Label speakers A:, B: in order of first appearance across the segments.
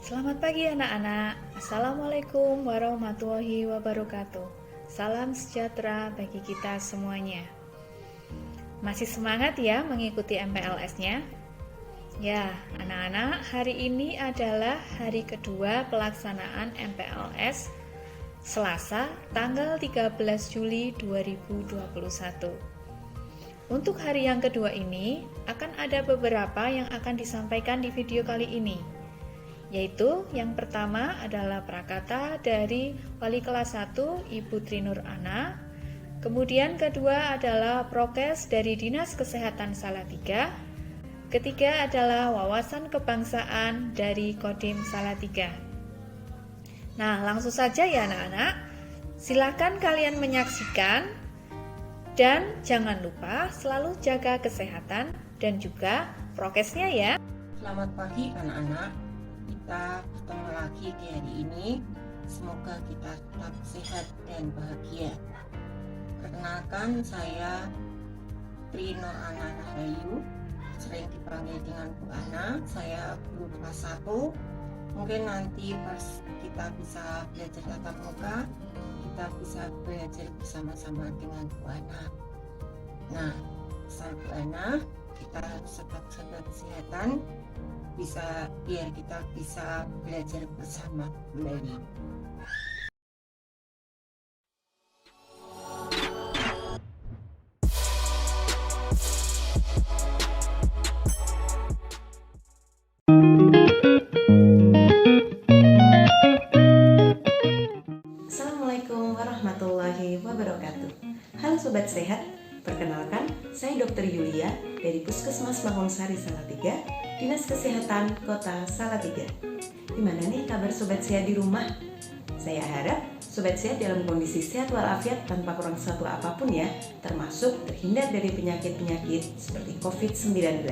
A: Selamat pagi anak-anak. Assalamualaikum warahmatullahi wabarakatuh. Salam sejahtera bagi kita semuanya. Masih semangat ya mengikuti MPLS-nya? Ya, anak-anak, hari ini adalah hari kedua pelaksanaan MPLS Selasa tanggal 13 Juli 2021. Untuk hari yang kedua ini akan ada beberapa yang akan disampaikan di video kali ini. Yaitu yang pertama adalah prakata dari Wali Kelas 1 Ibu Trinur Ana. Kemudian kedua adalah prokes dari Dinas Kesehatan Salatiga. Ketiga adalah wawasan kebangsaan dari Kodim Salatiga. Nah, langsung saja ya anak-anak. Silakan kalian menyaksikan dan jangan lupa selalu jaga kesehatan dan juga prokesnya ya.
B: Selamat pagi anak-anak. Kita bertemu lagi di hari ini. Semoga kita tetap sehat dan bahagia. Perkenalkan, saya Tri Nur Ana Rahayu, sering dipanggil dengan Bu Ana. Saya guru kelas 1. Mungkin nanti pas kita bisa belajar tatap muka, kita bisa belajar bersama-sama dengan Bu Ana. Nah, pesan Bu Ana, kita harus tetap jaga kesehatan, biar kita bisa belajar bersama kembali.
C: Assalamualaikum warahmatullahi wabarakatuh. Halo Sobat Sehat, perkenalkan saya Dr. Yulia dari Puskesmas Mangunsari Salatiga, Dinas Kesehatan Kota Salatiga. Gimana nih kabar Sobat Sehat di rumah? Saya harap Sobat Sehat dalam kondisi sehat walafiat tanpa kurang satu apapun ya, termasuk terhindar dari penyakit-penyakit seperti COVID-19.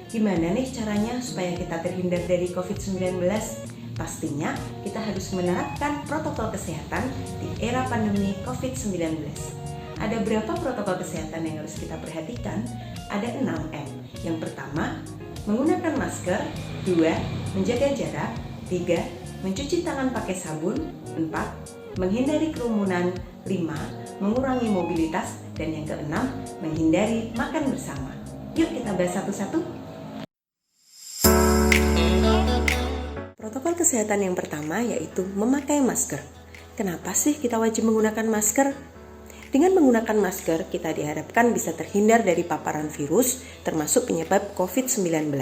C: Gimana nih caranya supaya kita terhindar dari COVID-19? Pastinya kita harus menerapkan protokol kesehatan di era pandemi COVID-19. Ada berapa protokol kesehatan yang harus kita perhatikan? Ada 6M. Yang pertama, menggunakan masker. 2. Menjaga jarak. 3. Mencuci tangan pakai sabun. 4. Menghindari kerumunan. 5. Mengurangi mobilitas. Dan yang keenam, menghindari makan bersama. Yuk kita bahas satu-satu. Protokol kesehatan yang pertama yaitu memakai masker. Kenapa sih kita wajib menggunakan masker? Dengan menggunakan masker, kita diharapkan bisa terhindar dari paparan virus, termasuk penyebab COVID-19.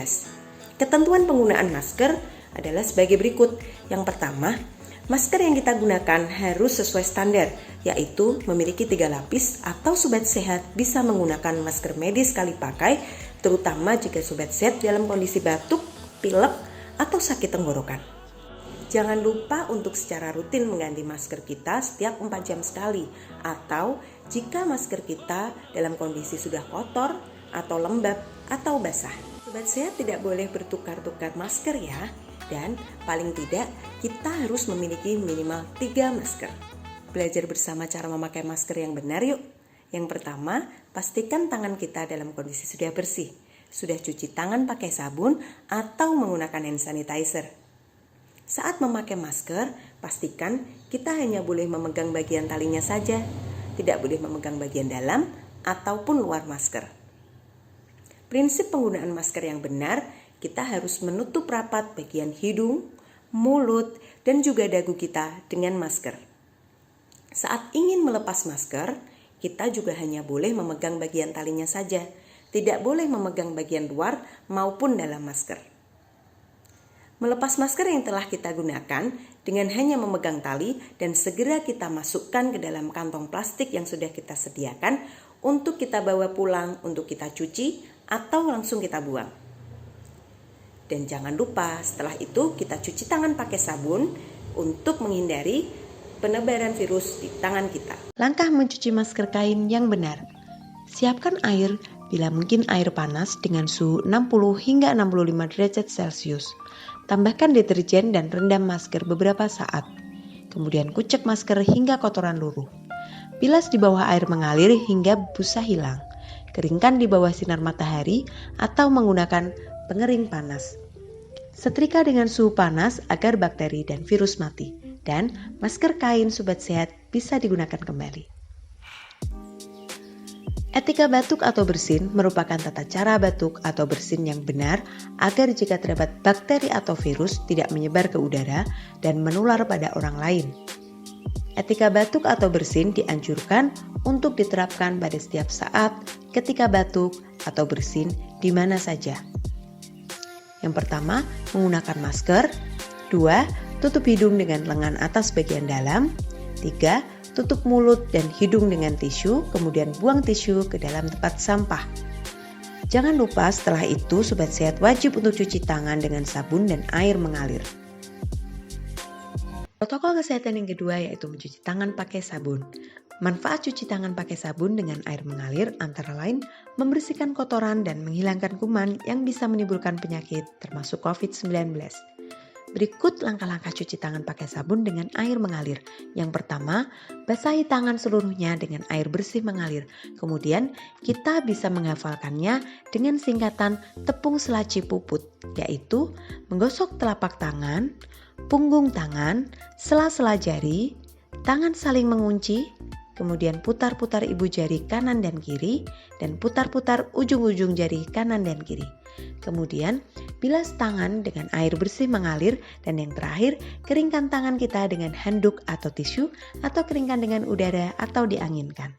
C: Ketentuan penggunaan masker adalah sebagai berikut. Yang pertama, masker yang kita gunakan harus sesuai standar, yaitu memiliki 3 lapis atau Sobat Sehat bisa menggunakan masker medis sekali pakai, terutama jika Sobat Sehat dalam kondisi batuk, pilek, atau sakit tenggorokan. Jangan lupa untuk secara rutin mengganti masker kita setiap 4 jam sekali, atau jika masker kita dalam kondisi sudah kotor atau lembab atau basah. Sobat Sehat tidak boleh bertukar-tukar masker ya, dan paling tidak kita harus memiliki minimal 3 masker. Belajar bersama cara memakai masker yang benar yuk. Yang pertama, pastikan tangan kita dalam kondisi sudah bersih, sudah cuci tangan pakai sabun atau menggunakan hand sanitizer. Saat memakai masker, pastikan kita hanya boleh memegang bagian talinya saja, tidak boleh memegang bagian dalam ataupun luar masker. Prinsip penggunaan masker yang benar, kita harus menutup rapat bagian hidung, mulut, dan juga dagu kita dengan masker. Saat ingin melepas masker, kita juga hanya boleh memegang bagian talinya saja, tidak boleh memegang bagian luar maupun dalam masker. Melepas masker yang telah kita gunakan dengan hanya memegang tali dan segera kita masukkan ke dalam kantong plastik yang sudah kita sediakan untuk kita bawa pulang, untuk kita cuci atau langsung kita buang. Dan jangan lupa setelah itu kita cuci tangan pakai sabun untuk menghindari penebaran virus di tangan kita. Langkah mencuci masker kain yang benar. Siapkan air, bila mungkin air panas dengan suhu 60 hingga 65 derajat Celcius. Tambahkan deterjen dan rendam masker beberapa saat. Kemudian kucek masker hingga kotoran luruh. Bilas di bawah air mengalir hingga busa hilang. Keringkan di bawah sinar matahari atau menggunakan pengering panas. setrika dengan suhu panas agar bakteri dan virus mati, dan masker kain Sobat Sehat bisa digunakan kembali. Etika batuk atau bersin merupakan tata cara batuk atau bersin yang benar agar jika terdapat bakteri atau virus tidak menyebar ke udara dan menular pada orang lain. Etika batuk atau bersin dianjurkan untuk diterapkan pada setiap saat ketika batuk atau bersin di mana saja. Yang pertama, menggunakan masker. 2. Tutup hidung dengan lengan atas bagian dalam. 3. Tutup mulut dan hidung dengan tisu, kemudian buang tisu ke dalam tempat sampah. Jangan lupa setelah itu Sobat Sehat wajib untuk cuci tangan dengan sabun dan air mengalir. Protokol kesehatan yang kedua yaitu mencuci tangan pakai sabun. Manfaat cuci tangan pakai sabun dengan air mengalir antara lain membersihkan kotoran dan menghilangkan kuman yang bisa menimbulkan penyakit termasuk COVID-19. Berikut langkah-langkah cuci tangan pakai sabun dengan air mengalir. Yang pertama, basahi tangan seluruhnya dengan air bersih mengalir. Kemudian, kita bisa menghafalkannya dengan singkatan tepung selaci puput, yaitu menggosok telapak tangan, punggung tangan, sela-sela jari, tangan saling mengunci, kemudian putar-putar ibu jari kanan dan kiri, dan putar-putar ujung-ujung jari kanan dan kiri. Kemudian, bilas tangan dengan air bersih mengalir, dan yang terakhir, keringkan tangan kita dengan handuk atau tisu, atau keringkan dengan udara atau dianginkan.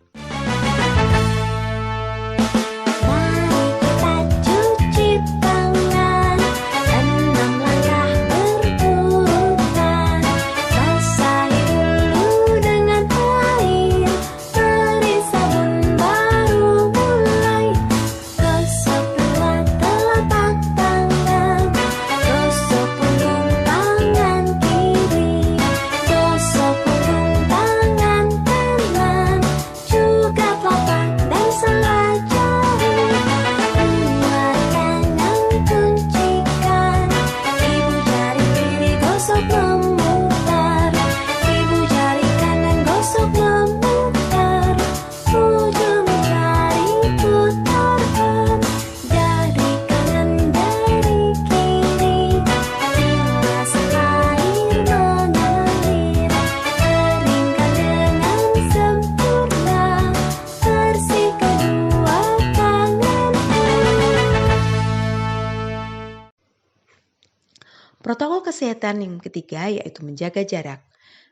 C: Protokol kesehatan yang ketiga yaitu menjaga jarak.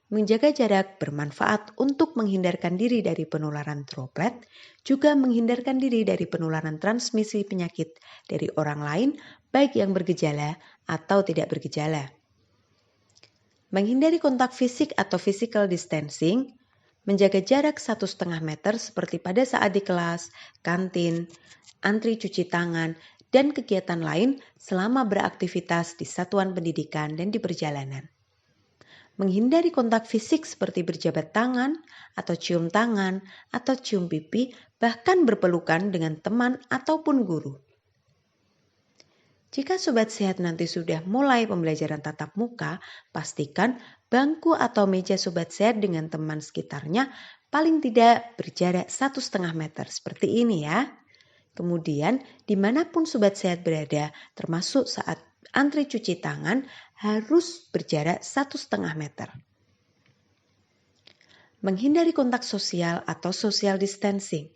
C: Menjaga jarak bermanfaat untuk menghindarkan diri dari penularan droplet, juga menghindarkan diri dari penularan transmisi penyakit dari orang lain, baik yang bergejala atau tidak bergejala. Menghindari kontak fisik atau physical distancing, menjaga jarak 1,5 meter seperti pada saat di kelas, kantin, antri cuci tangan, dan kegiatan lain selama beraktivitas di satuan pendidikan dan di perjalanan. Menghindari kontak fisik seperti berjabat tangan, atau cium tangan, atau cium pipi, bahkan berpelukan dengan teman ataupun guru. Jika Sobat Sehat nanti sudah mulai pembelajaran tatap muka, pastikan bangku atau meja Sobat Sehat dengan teman sekitarnya paling tidak berjarak 1,5 meter seperti ini ya. Kemudian, dimanapun Sobat Sehat berada, termasuk saat antri cuci tangan, harus berjarak 1,5 meter. Menghindari kontak sosial atau social distancing.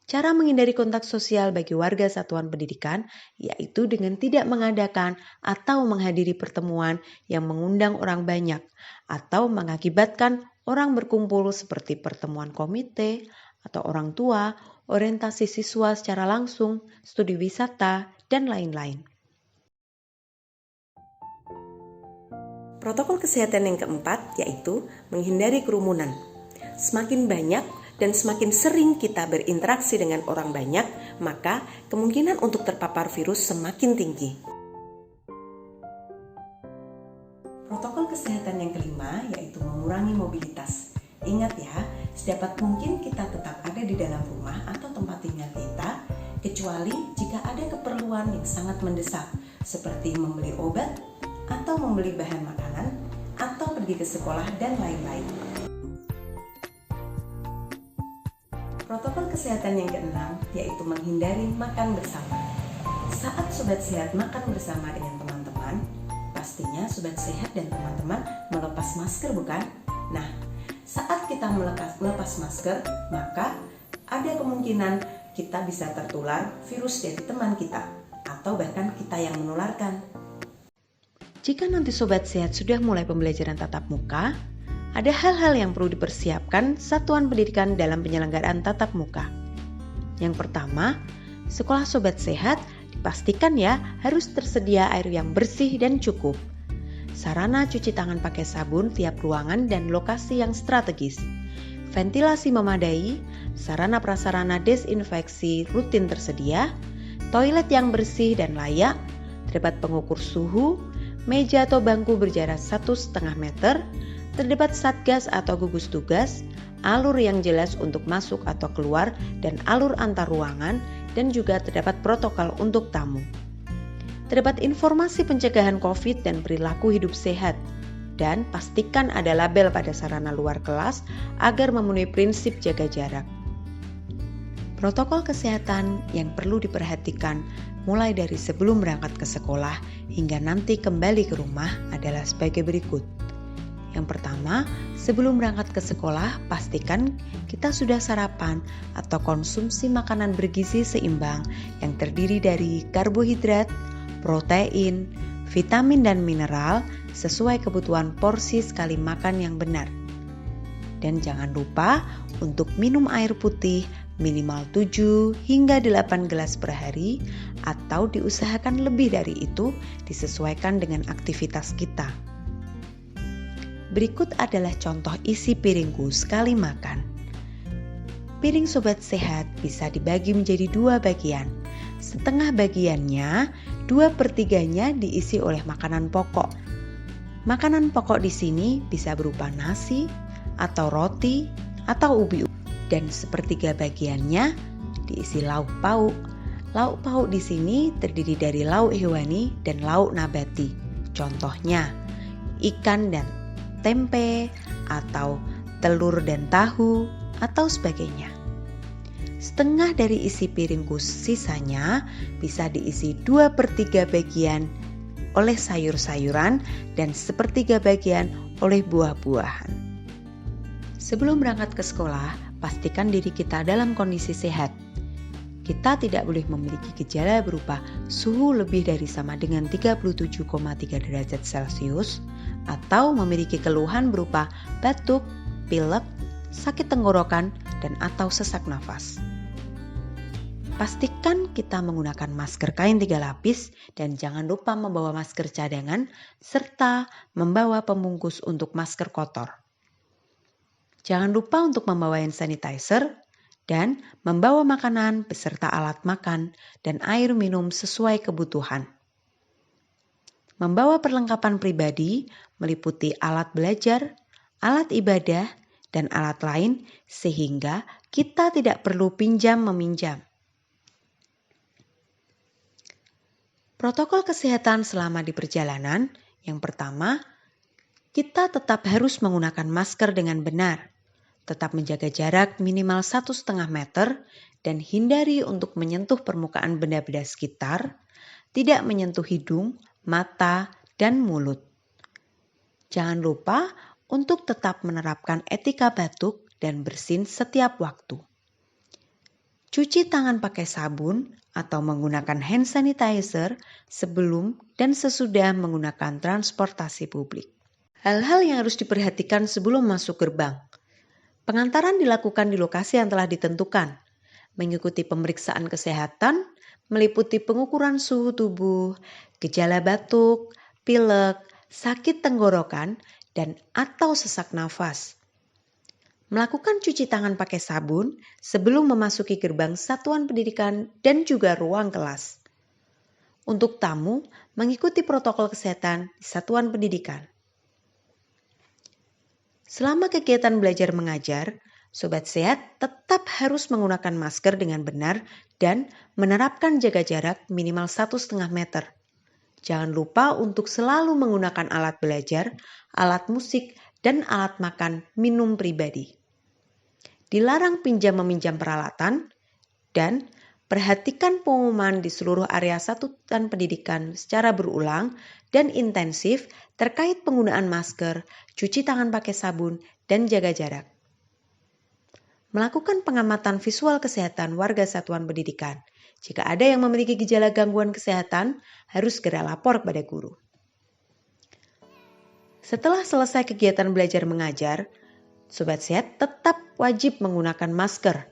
C: Cara menghindari kontak sosial bagi warga satuan pendidikan, yaitu dengan tidak mengadakan atau menghadiri pertemuan yang mengundang orang banyak, atau mengakibatkan orang berkumpul seperti pertemuan komite, atau orang tua, orientasi siswa secara langsung, studi wisata, dan lain-lain. Protokol kesehatan yang keempat yaitu menghindari kerumunan. Semakin banyak dan semakin sering kita berinteraksi dengan orang banyak, maka kemungkinan untuk terpapar virus semakin tinggi. Protokol kesehatan yang kelima yaitu mengurangi mobilitas. Ingat ya, sedapat mungkin kita tetap ada di dalam rumah atau tempat tinggal kita, kecuali jika ada keperluan yang sangat mendesak, seperti membeli obat, atau membeli bahan makanan, atau pergi ke sekolah, dan lain-lain. Protokol kesehatan yang keenam yaitu menghindari makan bersama. Saat Sobat Sehat makan bersama dengan teman-teman, Saatnya Sobat Sehat dan teman-teman melepas masker, bukan? Nah, saat kita melepas masker, maka ada kemungkinan kita bisa tertular virus dari teman kita atau bahkan kita yang menularkan. Jika nanti Sobat Sehat sudah mulai pembelajaran tatap muka, ada hal-hal yang perlu dipersiapkan satuan pendidikan dalam penyelenggaraan tatap muka. Yang pertama, sekolah Sobat Sehat dipastikan ya harus tersedia air yang bersih dan cukup. Sarana cuci tangan pakai sabun tiap ruangan dan lokasi yang strategis. Ventilasi memadai, sarana prasarana desinfeksi rutin tersedia, toilet yang bersih dan layak, terdapat pengukur suhu, meja atau bangku berjarak 1,5 meter, terdapat satgas atau gugus tugas, alur yang jelas untuk masuk atau keluar dan alur antar ruangan, dan juga terdapat protokol untuk tamu. Terdapat informasi pencegahan COVID dan perilaku hidup sehat, dan pastikan ada label pada sarana luar kelas agar memenuhi prinsip jaga jarak. Protokol kesehatan yang perlu diperhatikan mulai dari sebelum berangkat ke sekolah hingga nanti kembali ke rumah adalah sebagai berikut. Yang pertama, sebelum berangkat ke sekolah, pastikan kita sudah sarapan atau konsumsi makanan bergizi seimbang yang terdiri dari karbohidrat, protein, vitamin dan mineral sesuai kebutuhan porsi sekali makan yang benar. Dan jangan lupa untuk minum air putih minimal 7 hingga 8 gelas per hari atau diusahakan lebih dari itu disesuaikan dengan aktivitas kita. Berikut adalah contoh isi piringku sekali makan. Piring Sobat Sehat bisa dibagi menjadi 2 bagian. Setengah bagiannya, 2/3-nya diisi oleh makanan pokok. Makanan pokok di sini bisa berupa nasi, atau roti, atau ubi. Dan 1/3 bagiannya diisi lauk pauk. Lauk pauk di sini terdiri dari lauk hewani dan lauk nabati. Contohnya, ikan dan tempe, atau telur dan tahu, atau sebagainya. Setengah dari isi piringku sisanya bisa diisi 2/3 bagian oleh sayur-sayuran dan 1/3 bagian oleh buah-buahan. Sebelum berangkat ke sekolah, pastikan diri kita dalam kondisi sehat. Kita tidak boleh memiliki gejala berupa suhu lebih dari sama dengan 37,3 derajat Celcius atau memiliki keluhan berupa batuk, pilek, sakit tenggorokan, dan atau sesak nafas. Pastikan kita menggunakan masker kain 3 lapis dan jangan lupa membawa masker cadangan serta membawa pembungkus untuk masker kotor. Jangan lupa untuk membawa hand sanitizer dan membawa makanan beserta alat makan dan air minum sesuai kebutuhan. Membawa perlengkapan pribadi meliputi alat belajar, alat ibadah, dan alat lain sehingga kita tidak perlu pinjam-meminjam. Protokol kesehatan selama di perjalanan, yang pertama, kita tetap harus menggunakan masker dengan benar, tetap menjaga jarak minimal 1,5 meter, dan hindari untuk menyentuh permukaan benda-benda sekitar, tidak menyentuh hidung, mata, dan mulut. Jangan lupa untuk tetap menerapkan etika batuk dan bersin setiap waktu. Cuci tangan pakai sabun atau menggunakan hand sanitizer sebelum dan sesudah menggunakan transportasi publik. Hal-hal yang harus diperhatikan sebelum masuk gerbang. Pengantaran dilakukan di lokasi yang telah ditentukan, mengikuti pemeriksaan kesehatan, meliputi pengukuran suhu tubuh, gejala batuk, pilek, sakit tenggorokan, dan atau sesak nafas. Melakukan cuci tangan pakai sabun sebelum memasuki gerbang satuan pendidikan dan juga ruang kelas. Untuk tamu, mengikuti protokol kesehatan di satuan pendidikan. Selama kegiatan belajar mengajar, Sobat Sehat tetap harus menggunakan masker dengan benar dan menerapkan jaga jarak minimal 1,5 meter. Jangan lupa untuk selalu menggunakan alat belajar, alat musik, dan alat makan minum pribadi. Dilarang pinjam-meminjam peralatan dan perhatikan pengumuman di seluruh area satuan pendidikan secara berulang dan intensif terkait penggunaan masker, cuci tangan pakai sabun, dan jaga jarak. Melakukan pengamatan visual kesehatan warga satuan pendidikan. Jika ada yang memiliki gejala gangguan kesehatan, harus segera lapor kepada guru. Setelah selesai kegiatan belajar mengajar, Sobat Sehat tetap wajib menggunakan masker.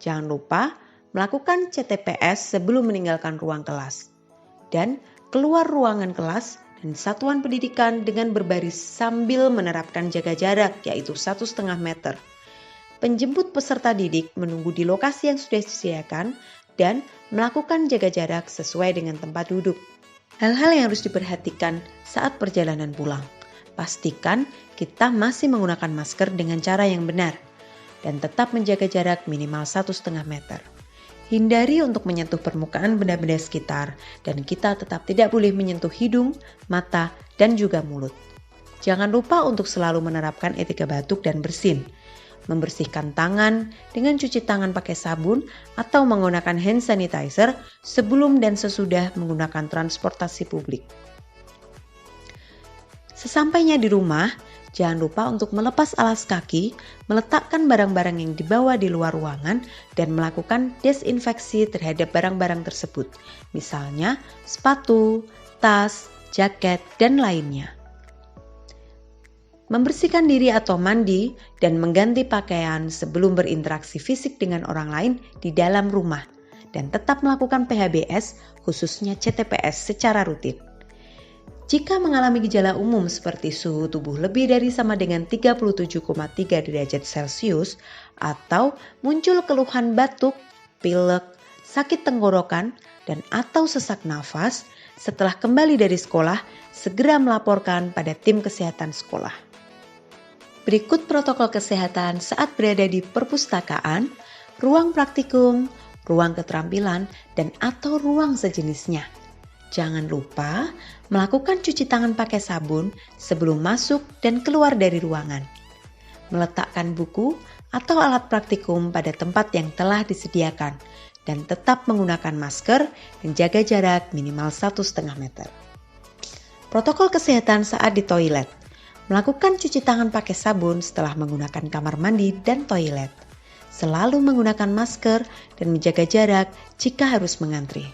C: Jangan lupa melakukan CTPS sebelum meninggalkan ruang kelas. Dan keluar ruangan kelas dan satuan pendidikan dengan berbaris sambil menerapkan jaga jarak, yaitu 1,5 meter. Penjemput peserta didik menunggu di lokasi yang sudah disediakan dan melakukan jaga jarak sesuai dengan tempat duduk. Hal-hal yang harus diperhatikan saat perjalanan pulang. Pastikan kita masih menggunakan masker dengan cara yang benar dan tetap menjaga jarak minimal 1,5 meter. Hindari untuk menyentuh permukaan benda-benda sekitar dan kita tetap tidak boleh menyentuh hidung, mata, dan juga mulut. Jangan lupa untuk selalu menerapkan etika batuk dan bersin. Membersihkan tangan dengan cuci tangan pakai sabun atau menggunakan hand sanitizer sebelum dan sesudah menggunakan transportasi publik. Sesampainya di rumah, jangan lupa untuk melepas alas kaki, meletakkan barang-barang yang dibawa di luar ruangan, dan melakukan desinfeksi terhadap barang-barang tersebut, misalnya sepatu, tas, jaket, dan lainnya. Membersihkan diri atau mandi dan mengganti pakaian sebelum berinteraksi fisik dengan orang lain di dalam rumah, dan tetap melakukan PHBS, khususnya CTPS secara rutin. Jika mengalami gejala umum seperti suhu tubuh lebih dari sama dengan 37,3 derajat Celcius atau muncul keluhan batuk, pilek, sakit tenggorokan, dan atau sesak nafas, setelah kembali dari sekolah, segera melaporkan pada tim kesehatan sekolah. Berikut protokol kesehatan saat berada di perpustakaan, ruang praktikum, ruang keterampilan, dan atau ruang sejenisnya. Jangan lupa melakukan cuci tangan pakai sabun sebelum masuk dan keluar dari ruangan. Meletakkan buku atau alat praktikum pada tempat yang telah disediakan dan tetap menggunakan masker dan jaga jarak minimal 1,5 meter. Protokol kesehatan saat di toilet. Melakukan cuci tangan pakai sabun setelah menggunakan kamar mandi dan toilet. Selalu menggunakan masker dan menjaga jarak jika harus mengantri.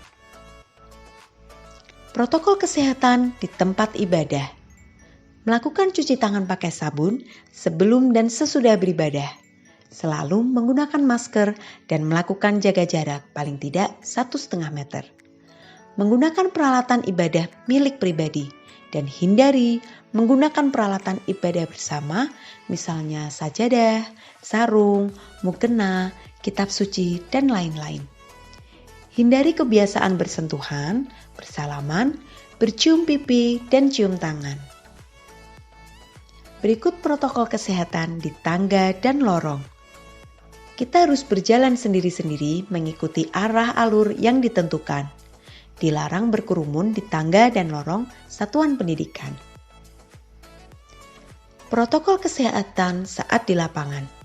C: Protokol kesehatan di tempat ibadah. Melakukan cuci tangan pakai sabun sebelum dan sesudah beribadah. Selalu menggunakan masker dan melakukan jaga jarak paling tidak 1,5 meter. Menggunakan peralatan ibadah milik pribadi dan hindari menggunakan peralatan ibadah bersama, misalnya sajadah, sarung, mukena, kitab suci, dan lain-lain. Hindari kebiasaan bersentuhan, bersalaman, bercium pipi, dan cium tangan. Berikut protokol kesehatan di tangga dan lorong. Kita harus berjalan sendiri-sendiri mengikuti arah alur yang ditentukan. Dilarang berkerumun di tangga dan lorong satuan pendidikan. Protokol kesehatan saat di lapangan.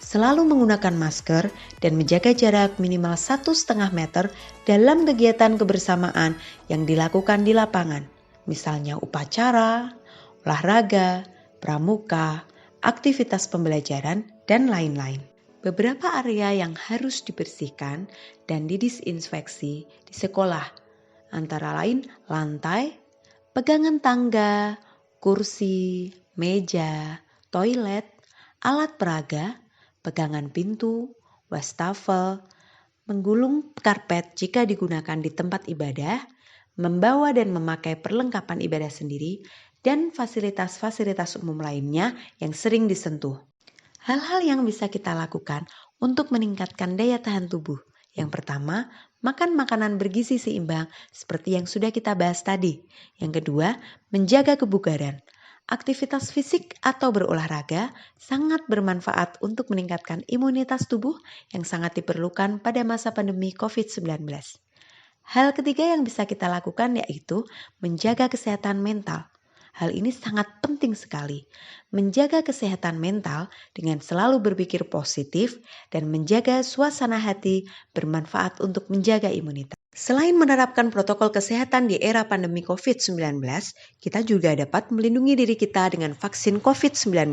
C: Selalu menggunakan masker dan menjaga jarak minimal 1,5 meter dalam kegiatan kebersamaan yang dilakukan di lapangan, misalnya upacara, olahraga, pramuka, aktivitas pembelajaran, dan lain-lain. Beberapa area yang harus dibersihkan dan didisinfeksi di sekolah, antara lain lantai, pegangan tangga, kursi, meja, toilet, alat peraga, pegangan pintu, wastafel, menggulung karpet jika digunakan di tempat ibadah, membawa dan memakai perlengkapan ibadah sendiri, dan fasilitas-fasilitas umum lainnya yang sering disentuh. Hal-hal yang bisa kita lakukan untuk meningkatkan daya tahan tubuh. Yang pertama, makan makanan bergizi seimbang seperti yang sudah kita bahas tadi. Yang kedua, menjaga kebugaran. Aktivitas fisik atau berolahraga sangat bermanfaat untuk meningkatkan imunitas tubuh yang sangat diperlukan pada masa pandemi COVID-19. Hal ketiga yang bisa kita lakukan yaitu menjaga kesehatan mental. Hal ini sangat penting sekali. Menjaga kesehatan mental dengan selalu berpikir positif dan menjaga suasana hati bermanfaat untuk menjaga imunitas. Selain menerapkan protokol kesehatan di era pandemi COVID-19, kita juga dapat melindungi diri kita dengan vaksin COVID-19.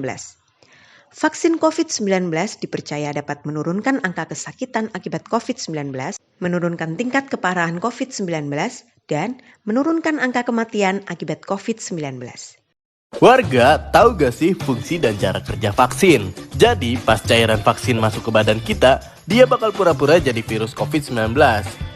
C: Vaksin COVID-19 dipercaya dapat menurunkan angka kesakitan akibat COVID-19, menurunkan tingkat keparahan COVID-19, dan menurunkan angka kematian akibat COVID-19.
D: Warga, tahu gak sih fungsi dan cara kerja vaksin? Jadi, pas cairan vaksin masuk ke badan kita, dia bakal pura-pura jadi virus COVID-19.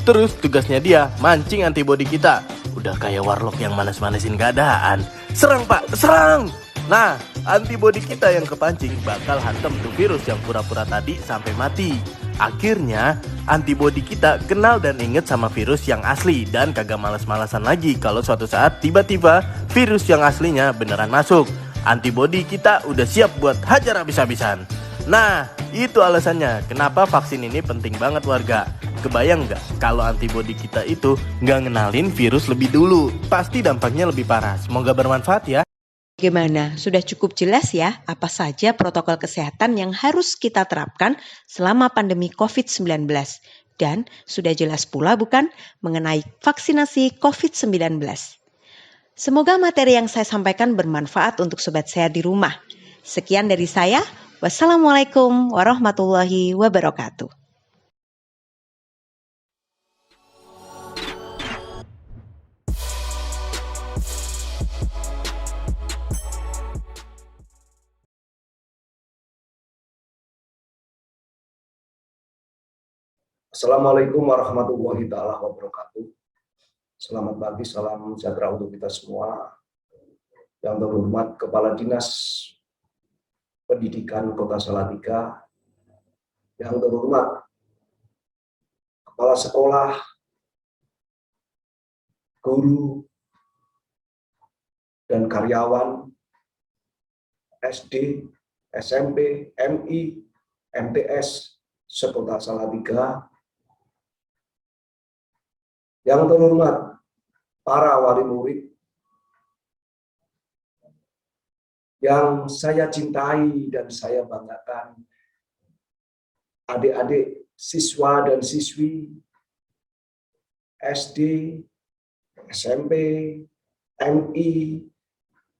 D: Terus tugasnya dia mancing antibodi kita. Udah kayak warlock yang manas-manasin keadaan. Serang pak, serang! Nah, antibodi kita yang kepancing bakal hantam tuh virus yang pura-pura tadi sampai mati. Akhirnya, antibodi kita kenal dan inget sama virus yang asli dan kagak males-malesan lagi kalau suatu saat tiba-tiba virus yang aslinya beneran masuk. Antibodi kita udah siap buat hajar habis-habisan. Nah, itu alasannya kenapa vaksin ini penting banget warga. Kebayang nggak kalau antibodi kita itu nggak ngenalin virus lebih dulu? Pasti dampaknya lebih parah. Semoga bermanfaat ya.
C: Bagaimana? Sudah cukup jelas ya apa saja protokol kesehatan yang harus kita terapkan selama pandemi COVID-19. Dan sudah jelas pula bukan mengenai vaksinasi COVID-19. Semoga materi yang saya sampaikan bermanfaat untuk sobat sehat di rumah. Sekian dari saya. Wassalamualaikum warahmatullahi wabarakatuh.
E: Assalamualaikum warahmatullahi wabarakatuh. Selamat pagi, salam sejahtera untuk kita semua. Yang terhormat Kepala Dinas Pendidikan Kota Salatiga, yang terhormat Kepala Sekolah, guru, dan karyawan SD, SMP, MI, MTS, sekota Salatiga, yang terhormat para wali murid yang saya cintai dan saya banggakan, adik-adik siswa dan siswi SD, SMP, MI,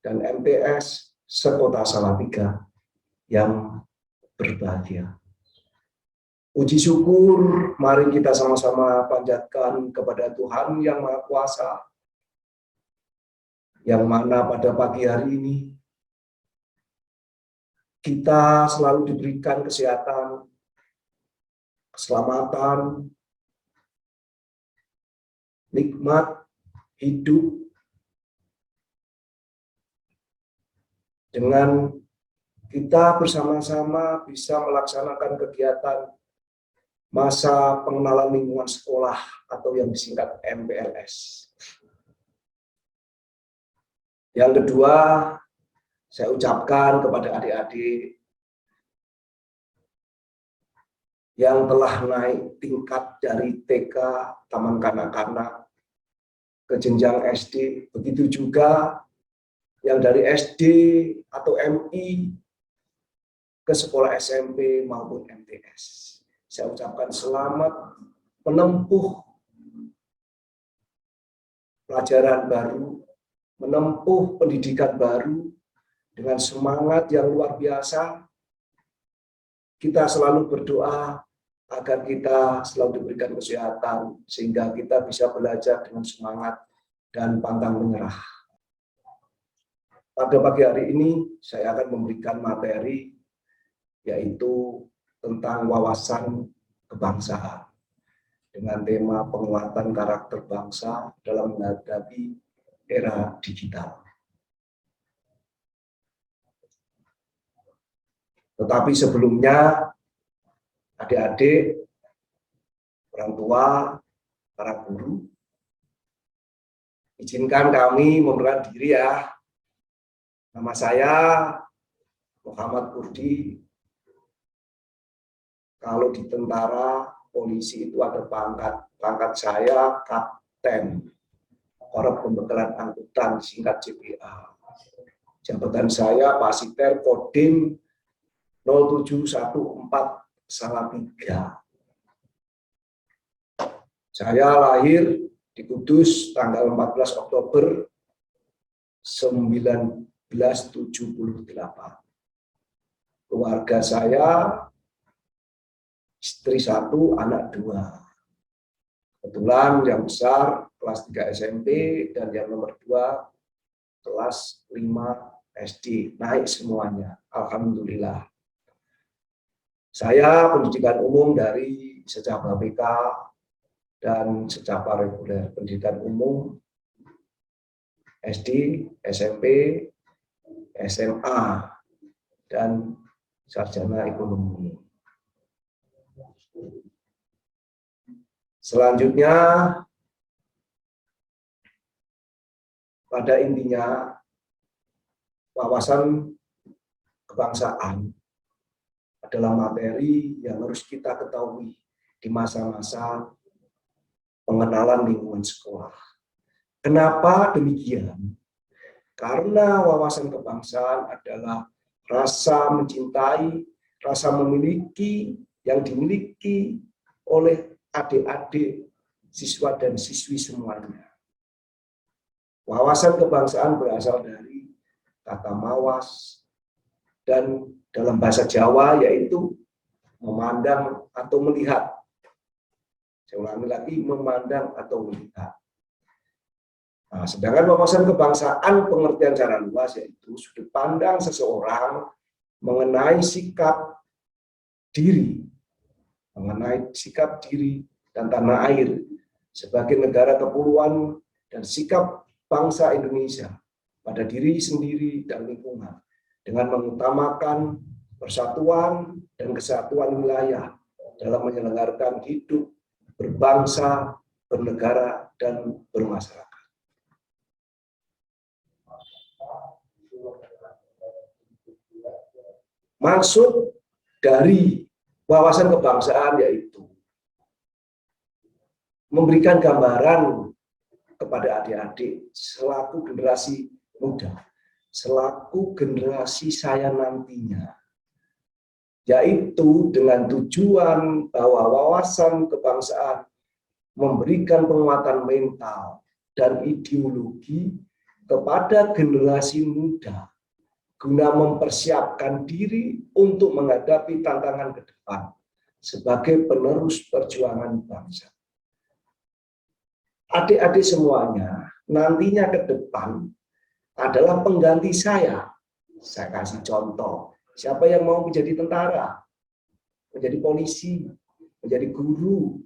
E: dan MTS sekota Salatiga yang berbahagia. Puji syukur, mari kita sama-sama panjatkan kepada Tuhan Yang Maha Kuasa, yang mana pada pagi hari ini kita selalu diberikan kesehatan, keselamatan, nikmat hidup, dengan kita bersama-sama bisa melaksanakan kegiatan masa pengenalan lingkungan sekolah atau yang disingkat MPLS. Yang kedua, saya ucapkan kepada adik-adik yang telah naik tingkat dari TK, Taman Kanak-kanak, ke jenjang SD, begitu juga yang dari SD atau MI ke sekolah SMP maupun MTS. Saya ucapkan selamat menempuh pelajaran baru, menempuh pendidikan baru dengan semangat yang luar biasa. Kita selalu berdoa agar kita selalu diberikan kesehatan, sehingga kita bisa belajar dengan semangat dan pantang menyerah. Pada pagi hari ini, saya akan memberikan materi, yaitu tentang wawasan kebangsaan dengan tema penguatan karakter bangsa dalam menghadapi era digital. Tetapi sebelumnya, adik-adik, orang tua, para guru, izinkan kami memperkenalkan diri ya. Nama saya Muhammad Kurdi. Kalau di tentara, polisi itu ada pangkat saya Kapten Korps Pembekalan Angkutan, singkat CPA. Jabatan saya Pasiter Kodim 0714 Salatiga. Saya lahir di Kudus tanggal 14 Oktober 1978. Keluarga saya, istri 1, anak 2. Kebetulan yang besar kelas 3 SMP dan yang nomor 2 kelas 5 SD. Naik semuanya, alhamdulillah. Saya pendidikan umum dari Secapa BK dan Secapa Reguler, pendidikan umum SD, SMP, SMA, dan sarjana ekonomi. Selanjutnya, pada intinya, wawasan kebangsaan adalah materi yang harus kita ketahui di masa-masa pengenalan lingkungan sekolah. Kenapa demikian? Karena wawasan kebangsaan adalah rasa mencintai, rasa memiliki yang dimiliki oleh adik-adik, siswa dan siswi semuanya. Wawasan kebangsaan berasal dari kata mawas dan dalam bahasa Jawa yaitu memandang atau melihat. Saya ulangi lagi, memandang atau melihat. Nah, sedangkan wawasan kebangsaan pengertian secara luas yaitu sudut pandang seseorang mengenai sikap diri, dan tanah air sebagai negara kepulauan dan sikap bangsa Indonesia pada diri sendiri dan lingkungan dengan mengutamakan persatuan dan kesatuan wilayah dalam menyelenggarakan hidup berbangsa, bernegara, dan bermasyarakat. Maksud dari wawasan kebangsaan yaitu memberikan gambaran kepada adik-adik selaku generasi muda, selaku generasi saya nantinya, yaitu dengan tujuan bahwa wawasan kebangsaan memberikan penguatan mental dan ideologi kepada generasi muda guna mempersiapkan diri untuk menghadapi tantangan ke depan sebagai penerus perjuangan bangsa. Adik-adik semuanya nantinya ke depan adalah pengganti saya. Saya kasih contoh, siapa yang mau menjadi tentara, menjadi polisi, menjadi guru,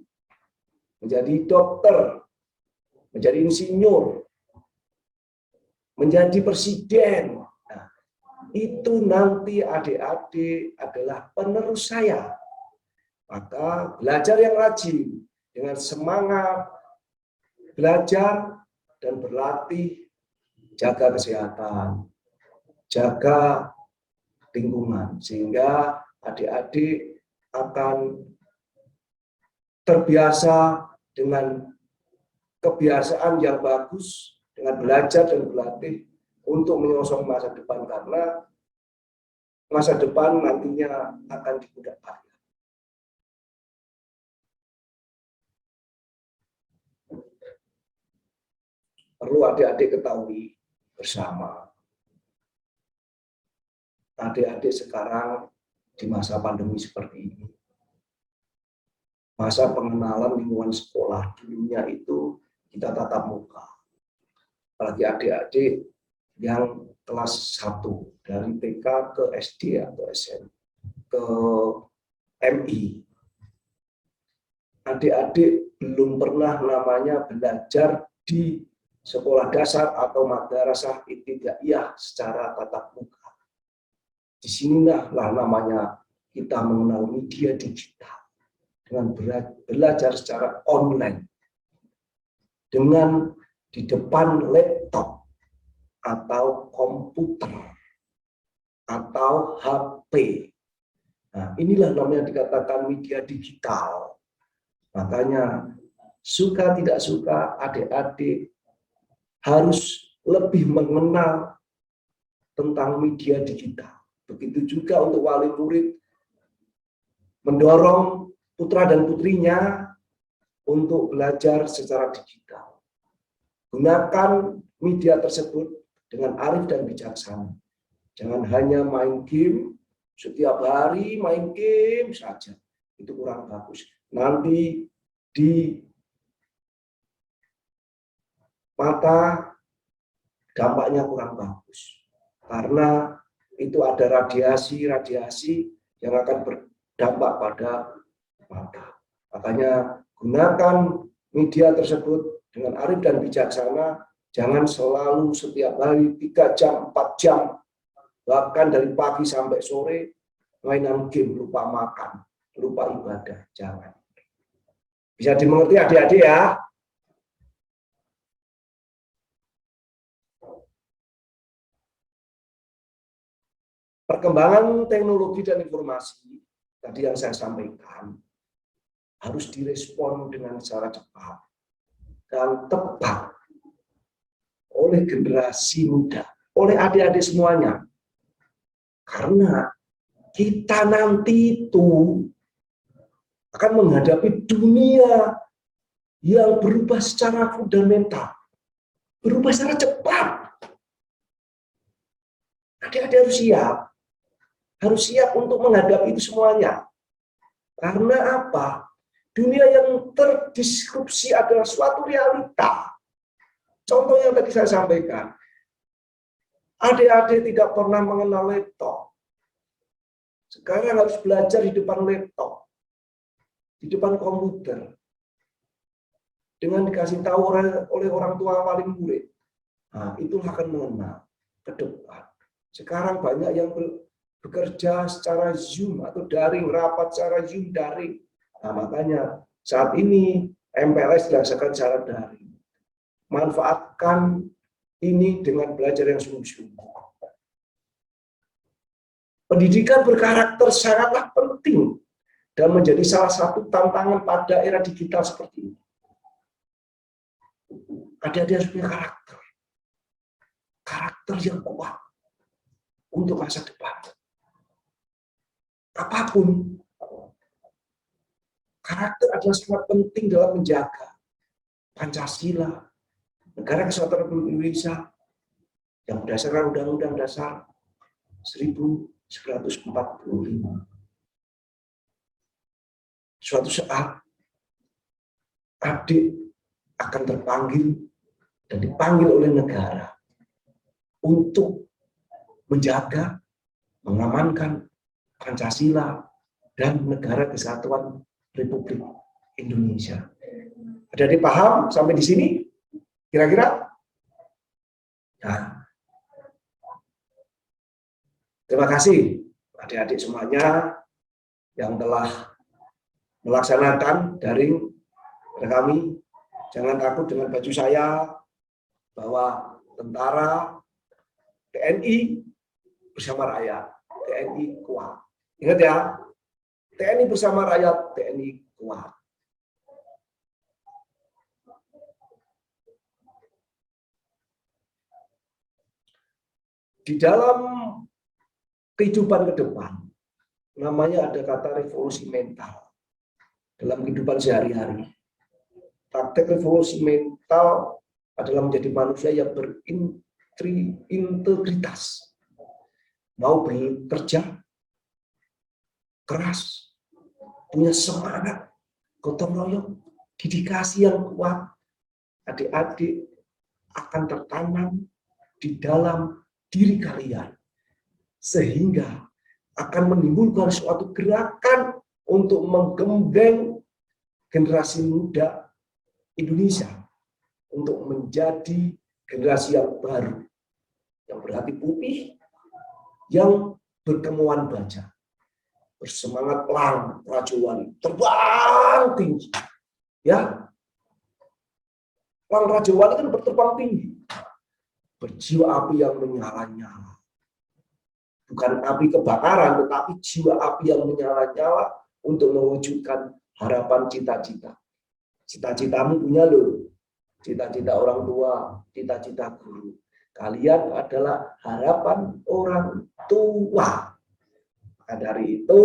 E: menjadi dokter, menjadi insinyur, menjadi presiden. Nah, itu nanti adik-adik adalah penerus saya. Maka belajar yang rajin dengan semangat belajar dan berlatih, jaga kesehatan, jaga lingkungan, sehingga adik-adik akan terbiasa dengan kebiasaan yang bagus, dengan belajar dan berlatih untuk menyongsong masa depan, karena masa depan nantinya akan dikudak payah. Perlu adik-adik ketahui bersama. Adik-adik sekarang di masa pandemi seperti ini, masa pengenalan lingkungan sekolah dulunya itu kita tatap muka. Apalagi adik-adik yang kelas 1 dari TK ke SD atau SMP ke MI. Adik-adik belum pernah namanya belajar di sekolah dasar atau madrasah ibtidaiyah secara tatap muka. Disinilah namanya kita mengenal media digital dengan belajar secara online, dengan di depan laptop atau komputer atau HP. Nah, inilah namanya dikatakan media digital. Makanya suka tidak suka adik-adik harus lebih mengenal tentang media digital. Begitu juga untuk wali murid mendorong putra dan putrinya untuk belajar secara digital. Gunakan media tersebut dengan arif dan bijaksana. Jangan hanya main game, setiap hari main game saja. Itu kurang bagus. Nanti di mata dampaknya kurang bagus. Karena itu ada radiasi yang akan berdampak pada mata. Makanya gunakan media tersebut dengan arif dan bijaksana. Jangan selalu setiap hari 3 jam, 4 jam, bahkan dari pagi sampai sore mainan game, lupa makan, lupa ibadah. Jangan. Bisa dimengerti adik-adik ya? Perkembangan teknologi dan informasi tadi yang saya sampaikan harus direspon dengan secara cepat dan tepat oleh generasi muda, oleh adik-adik semuanya. Karena kita nanti itu akan menghadapi dunia yang berubah secara fundamental, berubah secara cepat. Adik-adik harus siap untuk menghadapi itu semuanya. Karena apa? Dunia yang terdisrupsi adalah suatu realita. Contoh yang tadi saya sampaikan, adik-adik tidak pernah mengenal laptop. Sekarang harus belajar di depan laptop, di depan komputer. Dengan dikasih tahu oleh orang tua wali murid, nah, itulah akan mengenal ke depan. Sekarang banyak yang bekerja secara Zoom atau daring, rapat secara Zoom daring. Nah, makanya saat ini MPLS dilaksanakan secara daring. Manfaatkan ini dengan belajar yang sungguh-sungguh. Pendidikan berkarakter sangatlah penting dan menjadi salah satu tantangan pada era digital seperti ini. Adik-adik harus punya karakter yang kuat untuk masa depan. Apapun, karakter adalah sangat penting dalam menjaga Pancasila, Negara Kesatuan Republik Indonesia yang berdasarkan Undang-Undang Dasar 1945. Suatu saat adik akan terpanggil dan dipanggil oleh negara untuk menjaga, mengamankan Pancasila dan Negara Kesatuan Republik Indonesia. Ada dipaham sampai di sini? Kira-kira? Nah, terima kasih adik-adik semuanya yang telah melaksanakan daring pada kami. Jangan takut dengan baju saya, bahwa tentara, TNI bersama rakyat, TNI kuat. Ingat ya, TNI bersama rakyat, TNI kuat. Di dalam kehidupan ke depan, namanya ada kata revolusi mental. Dalam kehidupan sehari-hari, praktek revolusi mental adalah menjadi manusia yang berintegritas, mau bekerja keras, punya semangat, gotong royong, dedikasi yang kuat. Adik-adik akan tertanam di dalam diri kalian, sehingga akan menimbulkan suatu gerakan untuk menggembleng generasi muda Indonesia untuk menjadi generasi yang baru, yang berhati putih, yang berkemauan baja, bersemangat pelang Raja Wali, terbang tinggi, ya. Pelang Raja Wali kan berterbang tinggi, berjiwa api yang menyala-nyala. Bukan api kebakaran, tetapi jiwa api yang menyala-nyala untuk mewujudkan harapan cita-cita. Cita-citamu punya loh, cita-cita orang tua, cita-cita guru. Kalian adalah harapan orang tua. Maka dari itu,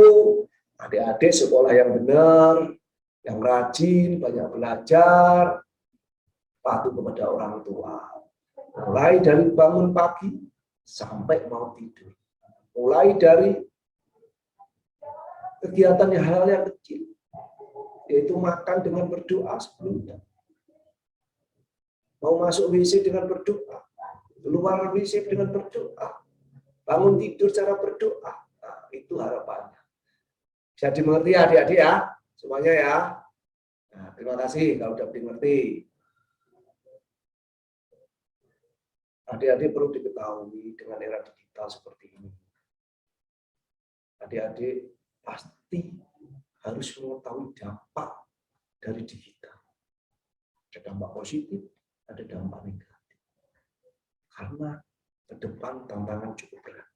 E: adik-adik sekolah yang benar, yang rajin, banyak belajar, patuh kepada orang tua. Mulai dari bangun pagi sampai mau tidur. Mulai dari kegiatan hal-hal yang kecil, yaitu makan dengan berdoa sebelumnya. Mau masuk WC dengan berdoa, keluar WC dengan berdoa, bangun tidur cara berdoa. Nah, itu harapannya. Bisa dimengerti ya adik-adik ya, semuanya ya. Nah, terima kasih kalau sudah dimengerti. Adik-adik perlu diketahui dengan era digital seperti ini. Adik-adik pasti harus mengetahui dampak dari digital. Ada dampak positif, ada dampak negatif. Karena ke depan tantangan cukup berat.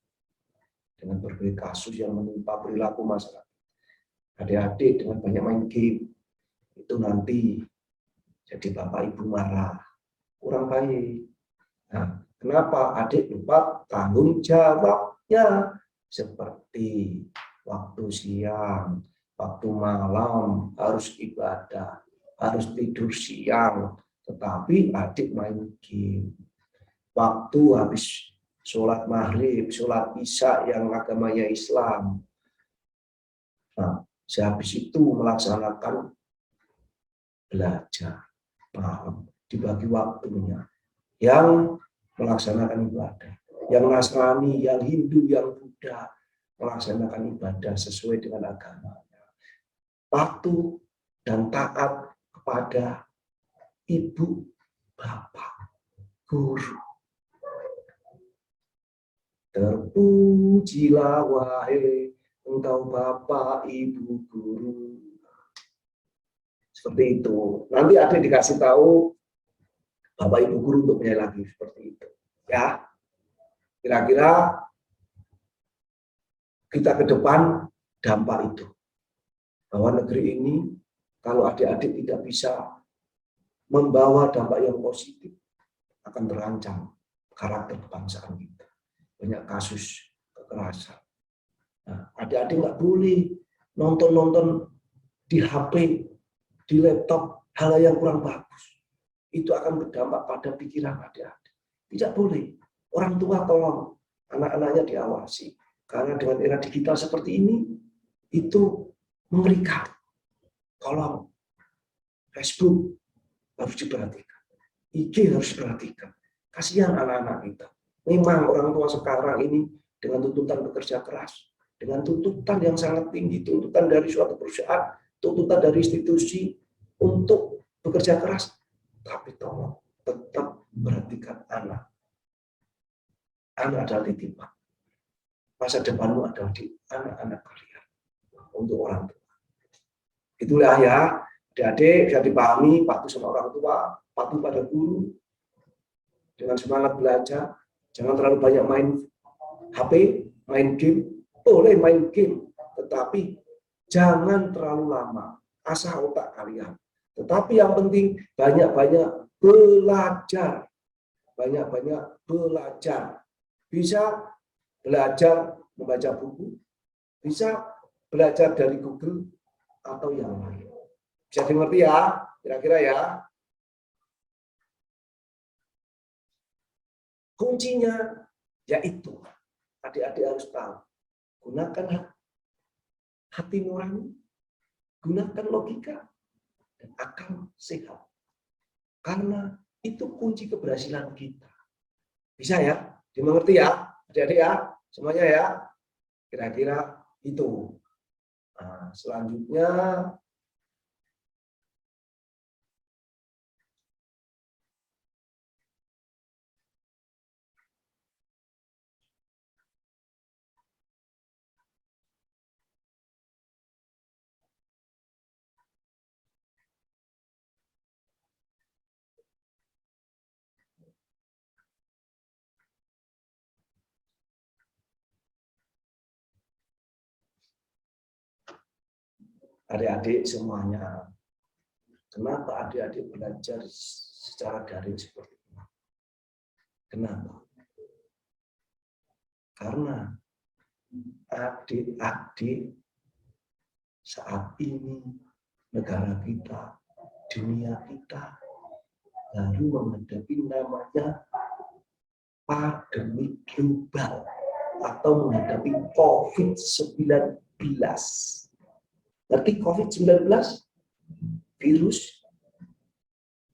E: Dengan berbagai kasus yang menimpa perilaku masyarakat. Adik-adik dengan banyak main game, itu nanti jadi bapak ibu marah, kurang baik. Nah, kenapa adik lupa tanggung jawabnya? Seperti waktu siang, waktu malam harus ibadah, harus tidur siang, tetapi adik main game. Waktu habis sholat maghrib, sholat isya yang agamanya Islam. Nah, sehabis itu melaksanakan belajar malam, dibagi waktunya. Yang melaksanakan ibadah, yang Nasrani, yang Hindu, yang Buddha melaksanakan ibadah sesuai dengan agamanya. Patuh dan taat kepada ibu, bapak, guru. Terpujilah wahai engkau bapak, ibu, guru. Seperti itu. Nanti adik dikasih tahu bapak ibu guru untuk menyanyi lagi seperti itu. Ya, kira-kira kita ke depan dampak itu. Bahwa negeri ini kalau adik-adik tidak bisa membawa dampak yang positif, akan terancam karakter kebangsaan kita. Banyak kasus kekerasan. Nah, adik-adik nggak boleh nonton-nonton di HP, di laptop, hal yang kurang bagus. Itu akan berdampak pada pikiran adik-adik. Tidak boleh. Orang tua tolong anak-anaknya diawasi. Karena dengan era digital seperti ini, itu mengerikan. Tolong. Facebook harus diperhatikan. IG harus diperhatikan. Kasihan anak-anak kita. Memang orang tua sekarang ini dengan tuntutan bekerja keras, dengan tuntutan yang sangat tinggi, tuntutan dari suatu perusahaan, tuntutan dari institusi untuk bekerja keras. Tapi tolong tetap perhatikan anak. Anak adalah titipan. Masa depanmu adalah di anak-anak kalian. Untuk orang tua. Itulah ya, adik-adik bisa dipahami, patuh sama orang tua, patuh pada guru, dengan semangat belajar, jangan terlalu banyak main HP, main game, boleh main game, tetapi jangan terlalu lama, asah otak kalian. Tetapi yang penting banyak-banyak belajar, banyak-banyak belajar. Bisa belajar membaca buku, bisa belajar dari Google atau yang lain. Bisa dimengerti ya, kira-kira ya. Kuncinya yaitu adik-adik harus tahu, gunakan hati nurani, gunakan logika dan akal sehat. Karena itu kunci keberhasilan kita. Bisa ya? Dimengerti ya? Adik-adik ya? Semuanya ya? Kira-kira itu. Nah, selanjutnya adik-adik semuanya. Kenapa adik-adik belajar secara daring seperti ini? Kenapa? Karena adik-adik saat ini negara kita, dunia kita baru menghadapi namanya pandemi global atau menghadapi COVID-19. Ngerti COVID-19? Virus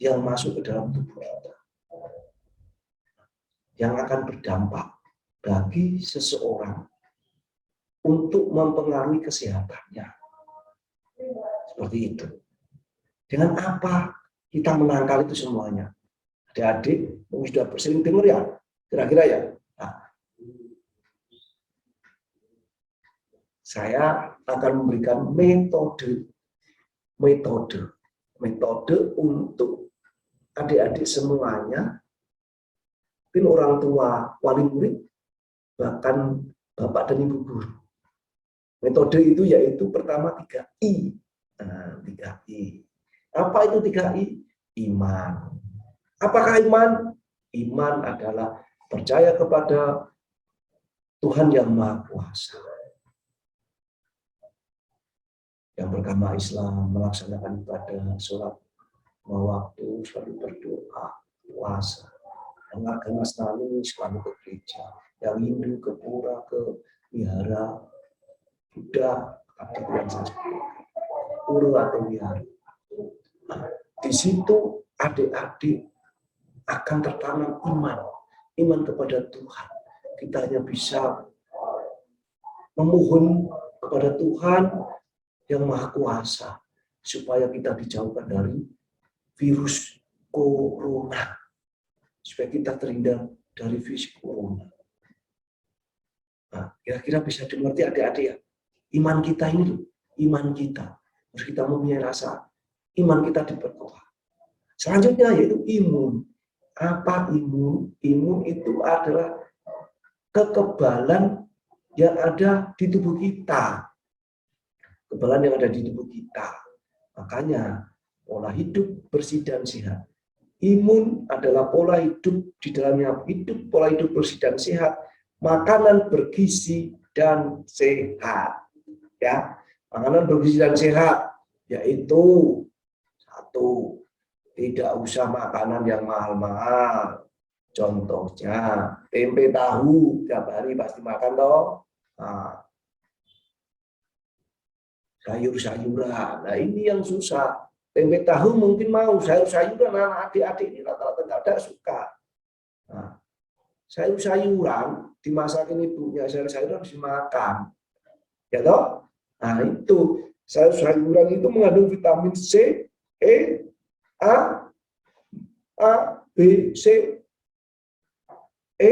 E: yang masuk ke dalam tubuh kita, yang akan berdampak bagi seseorang untuk mempengaruhi kesehatannya. Seperti itu. Dengan apa kita menangkal itu semuanya? Adik-adik, sudah sering dengar ya? Kira-kira ya? Nah, saya akan memberikan metode untuk adik-adik semuanya, mungkin orang tua, wali murid, bahkan bapak dan ibu guru. Metode itu yaitu pertama 3I. Nah, 3I. Apa itu 3I? Iman. Apakah iman? Iman adalah percaya kepada Tuhan yang Maha Kuasa, yang beragama Islam, melaksanakan ibadah, sholat waktu, selalu berdoa, puasa. Yang agama Nasrani selalu ke gereja, yang Hindu ke pura, ke wihara, Buddha, yang saya sebutkan, pura atau wihara. Nah, di situ adik-adik akan tertanam iman kepada Tuhan. Kita hanya bisa memohon kepada Tuhan yang Maha Kuasa supaya kita dijauhkan dari virus corona, supaya kita terhindar dari virus corona. Nah, kira-kira bisa dimengerti adik-adik ya? Iman kita ini loh, iman kita harus kita mempunyai rasa iman kita diperkuat. Selanjutnya yaitu imun. Apa imun? Imun itu adalah kekebalan yang ada di tubuh kita. Kekebalan yang ada di tubuh kita. Makanya pola hidup bersih dan sehat. Imun adalah pola hidup, di dalamnya hidup, pola hidup bersih dan sehat, makanan bergizi dan sehat. Ya, makanan bergizi dan sehat yaitu satu, tidak usah makanan yang mahal-mahal. Contohnya tempe tahu tiap hari pasti makan toh. Nah, sayur-sayuran. Nah, ini yang susah. Tempe tahu mungkin mau, sayur-sayuran anak adik-adik ini rata-rata tidak ada suka. Nah, sayur-sayuran dimasakin ibunya, sayur-sayuran harus dimakan. Ya toh? Nah, itu sayur-sayuran itu mengandung vitamin C, E, A, B, C, E.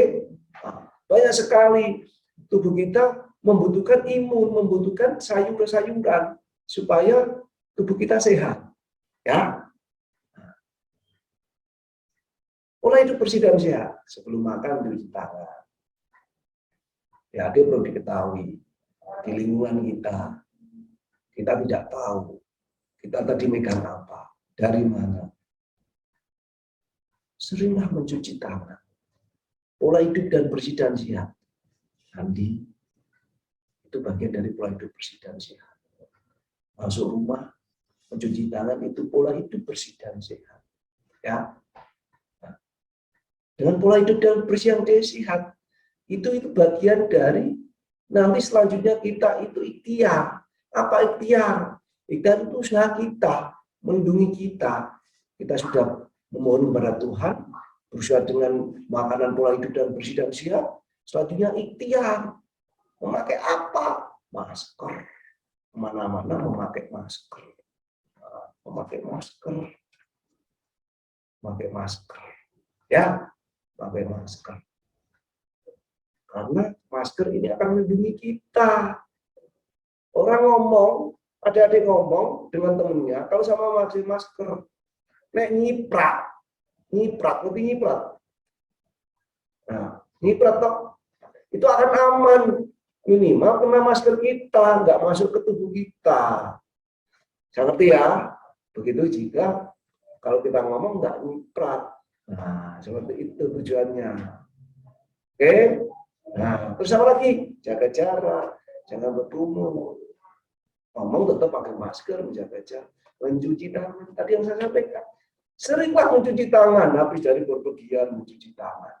E: Banyak sekali tubuh kita membutuhkan imun, membutuhkan sayur-sayuran supaya tubuh kita sehat. Ya. Pola hidup bersih dan sehat. Sebelum makan cuci tangan. Ya, dia perlu diketahui di lingkungan kita tidak tahu kita tadi megang apa, dari mana. Seringlah mencuci tangan. Pola hidup dan bersih dan sehat. Mandi itu bagian dari pola hidup bersih dan sehat. Masuk rumah, mencuci tangan itu pola hidup bersih dan sehat. Ya. Nah, dengan pola hidup dan bersih dan sehat, itu bagian dari nanti selanjutnya kita itu ikhtiar. Apa ikhtiar? Ikhtiar itu usaha kita, melindungi kita. Kita sudah memohon kepada Tuhan, berusaha dengan makanan pola hidup dan bersih dan sehat. Selanjutnya ikhtiar. Memakai apa? Masker. Kemana-mana memakai masker. Memakai masker. Memakai masker. Ya, pakai masker. Karena masker ini akan melindungi kita. Orang ngomong, adik-adik ngomong dengan temennya, kalau sama pakai masker, nek nyiprat, ngerti nyiprat? Nah, nyiprat toh, itu akan aman. Minimal kena masker kita, nggak masuk ke tubuh kita. Saya ngerti ya? Begitu jika kalau kita ngomong nggak nyiprat. Nah, seperti itu tujuannya. Oke? Nah, terus apa lagi? Jaga jarak, jangan berkerumun. Ngomong tetap pakai masker, menjaga jarak. mencuci tangan. Tadi yang saya sampaikan, seringlah mencuci tangan, habis dari berpergian mencuci tangan.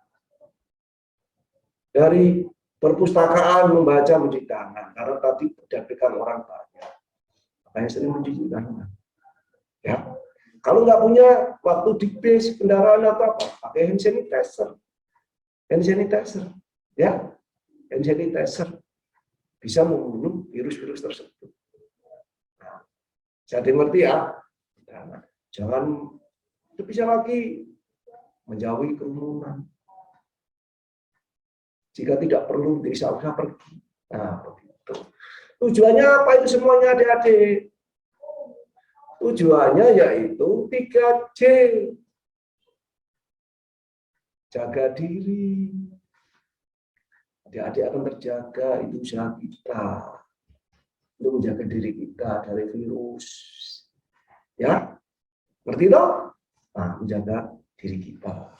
E: Dari perpustakaan membaca mencuci tangan, karena tadi berdampingan orang banyak. Makanya sering mencuci tangan. Ya, kalau nggak punya waktu di bis, kendaraan atau apa, pakai hand sanitizer. Hand sanitizer, ya, hand sanitizer bisa membunuh virus-virus tersebut. Nah, jadi ngerti ya, jangan bisa lagi menjauhi kerumunan. Jika tidak perlu, tidak usah pergi. Nah, begitu. Tujuannya apa itu semuanya, adik-adik? Tujuannya yaitu 3J. Jaga diri. Adik-adik akan terjaga, itu usaha kita. Untuk menjaga diri kita dari virus. Ya, ngerti toh? Nah, menjaga diri kita.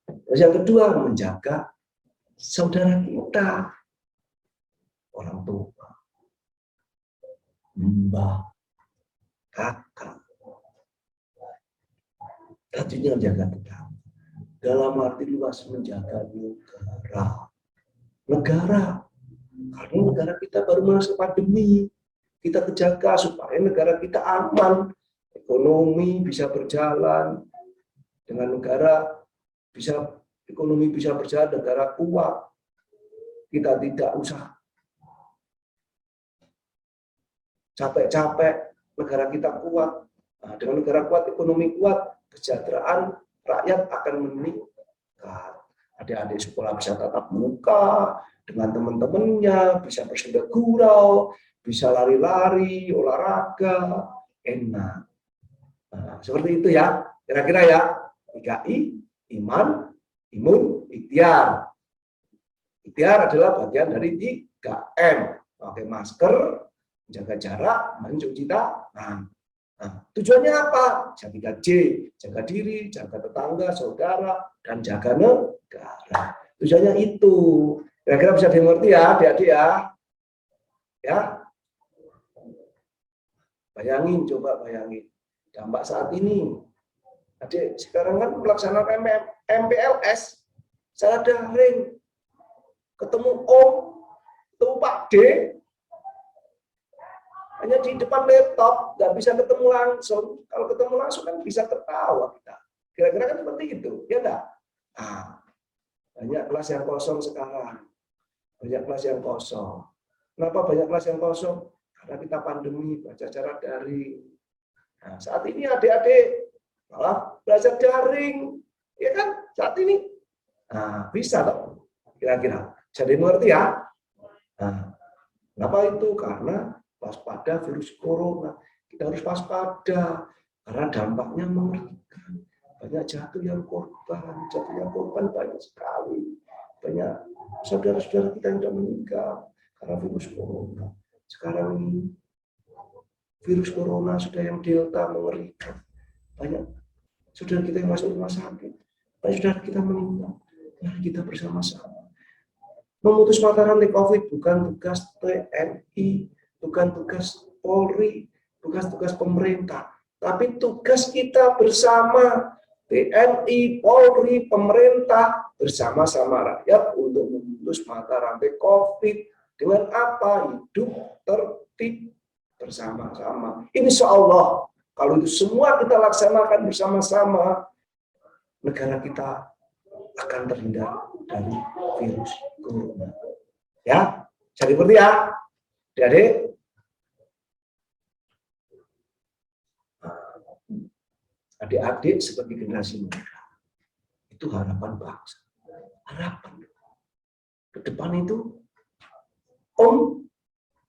E: Terus yang kedua, menjaga saudara kita, orang tua, mbah, kakak. Tadinya menjaga tetangga. Dalam arti luas menjaga negara. Karena negara kita baru masuk pandemi. Kita kejaga supaya negara kita aman. Ekonomi bisa berjalan. Dengan negara ekonomi bisa berjalan, negara kuat. Kita tidak usah capek-capek, negara kita kuat. Nah, dengan negara kuat, ekonomi kuat, kesejahteraan rakyat akan meningkat. Adik-adik sekolah bisa tatap muka dengan teman-temannya, bisa bersenda gurau, bisa lari-lari, olahraga, enak. Nah, seperti itu ya, kira-kira ya. 3I, iman, imun, ikhtiar. Ikhtiar adalah bagian dari 3M. Pakai masker, jaga jarak, mencuci tangan. Nah, tujuannya apa? Jaga 3J, jaga diri, jaga tetangga, saudara, dan jaga negara. Tujuannya itu. Kira-kira bisa dimengerti ya, adik-adik ya. Ya. Bayangin, coba bayangin. Dampak saat ini. Adik, sekarang kan melaksanakan MPLS secara daring. Ketemu Om, ketemu Pak D, hanya di depan laptop, nggak bisa ketemu langsung. Kalau ketemu langsung kan bisa tertawa kita. Kira-kira kan seperti itu, ya enggak? Nah, banyak kelas yang kosong sekarang. Banyak kelas yang kosong. Kenapa banyak kelas yang kosong? Karena kita pandemi, baca secara daring. Nah, saat ini adik-adik malah belajar daring. Ya kan? Saat ini. Nah, bisa toh? Kira-kira. Jadi mengerti ya? Nah, kenapa itu? Karena waspada virus corona. Kita harus waspada. Karena dampaknya mengerikan. Banyak jatuh yang korban banyak sekali. Banyak saudara-saudara kita yang sudah meninggal karena virus corona. Sekarang ini virus corona sudah yang delta mengerikan. Banyak saudara kita yang masuk rumah sakit. Banyak saudara kita meninggal. Mari kita bersama-sama. Memutus mata rantai COVID bukan tugas TNI, bukan tugas Polri, bukan tugas pemerintah. Tapi tugas kita bersama TNI, Polri, pemerintah, bersama-sama rakyat untuk memutus mata rantai COVID. Dengan apa? Hidup tertib bersama-sama. Insya Allah, kalau itu semua kita laksanakan bersama-sama, negara kita akan terhindar dari virus corona. Ya, jadi seperti ya, adik-adik. Adik-adik sebagai generasi muda, itu harapan bangsa. Harapan. Ke depan itu, Om,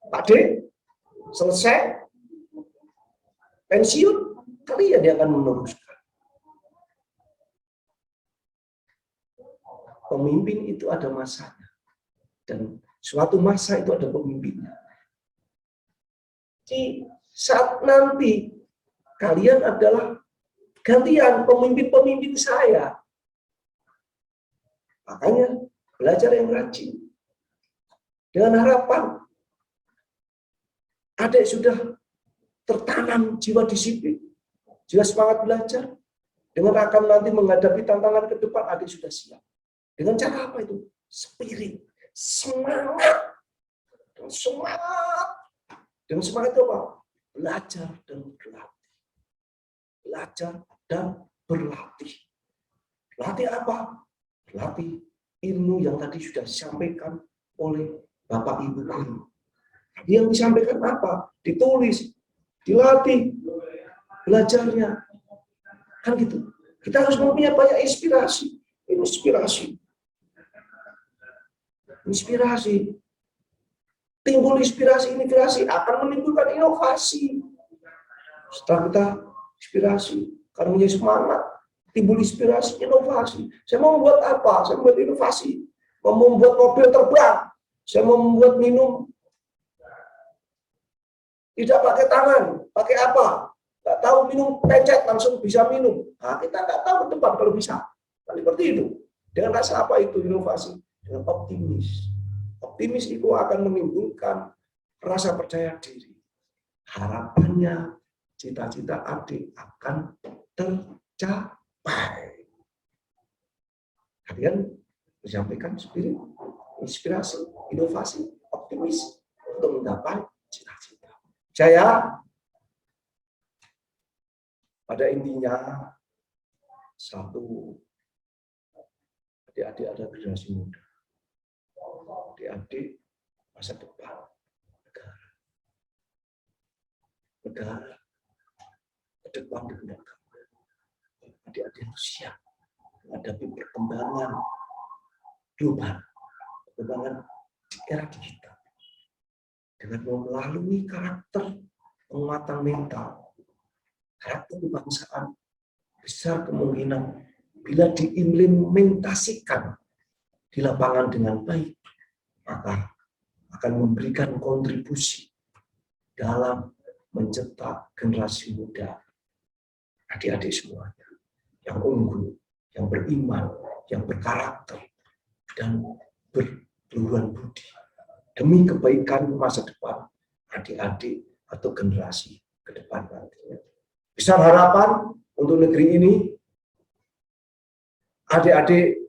E: Pak D, selesai, pensiun, kalian yang akan meneruskan. Pemimpin itu ada masanya. Dan suatu masa itu ada pemimpinnya. Di saat nanti, kalian adalah gantian pemimpin-pemimpin saya. Makanya belajar yang rajin. Dengan harapan adik sudah tertanam jiwa disiplin, jiwa semangat belajar. Dengan akan nanti menghadapi tantangan ke depan, adik sudah siap. Dengan cara apa itu? Spirit, semangat. Dengan semangat. Dengan semangat itu apa? Belajar dan berlatih. Belajar dan berlatih. Berlatih apa? Berlatih ilmu yang tadi sudah disampaikan oleh Bapak Ibu Guru. Yang disampaikan apa? Ditulis, dilatih, belajarnya. Kan gitu. Kita harus mempunyai banyak inspirasi. Inspirasi. Timbul inspirasi akan menimbulkan inovasi. Setelah kita inspirasi, karena punya semangat, timbul inspirasi, inovasi. Saya mau membuat apa? Saya membuat inovasi. Mau membuat mobil terbang. Saya mau membuat minum. Tidak pakai tangan. Pakai apa? Nggak tahu minum, pencet langsung bisa minum. Nah, kita nggak tahu ke depan kalau bisa. Kan seperti itu. Dengan rasa apa itu inovasi? Dengan optimis. Optimis itu akan menimbulkan rasa percaya diri. Harapannya, cita-cita adik akan tercapai. Kalian menyampaikan spirit, inspirasi, inovasi, optimis untuk menggapai cita-cita. Saya pada intinya, satu, adik-adik ada generasi muda. Adik-adik masa depan negara. Negara ke depan digunakan. Adik-adik harus siap menghadapi perkembangan global, perkembangan di era digital. Dengan melalui karakter penguatan mental, karakter kebangsaan, besar kemungkinan bila diimplementasikan di lapangan dengan baik, maka akan memberikan kontribusi dalam mencetak generasi muda, adik-adik semuanya, yang unggul, yang beriman, yang berkarakter, dan berkeluhuran budi, demi kebaikan masa depan adik-adik atau generasi ke depan nantinya. Besar harapan untuk negeri ini, adik-adik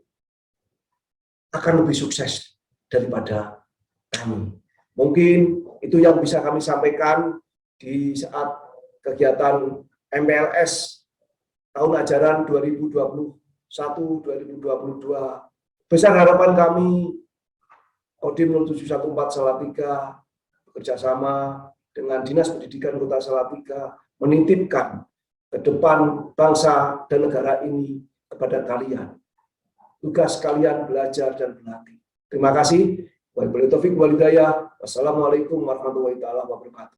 E: akan lebih sukses daripada kami. Mungkin itu yang bisa kami sampaikan di saat kegiatan MPLS tahun ajaran 2021-2022. Besar harapan kami, Kodim 0714 Salatiga bekerjasama dengan Dinas Pendidikan Kota Salatiga menitipkan ke depan bangsa dan negara ini kepada kalian. Tugas kalian belajar dan berlatih. Terima kasih. Wabillahi taufiq wal hidayah. Wassalamualaikum warahmatullahi wabarakatuh.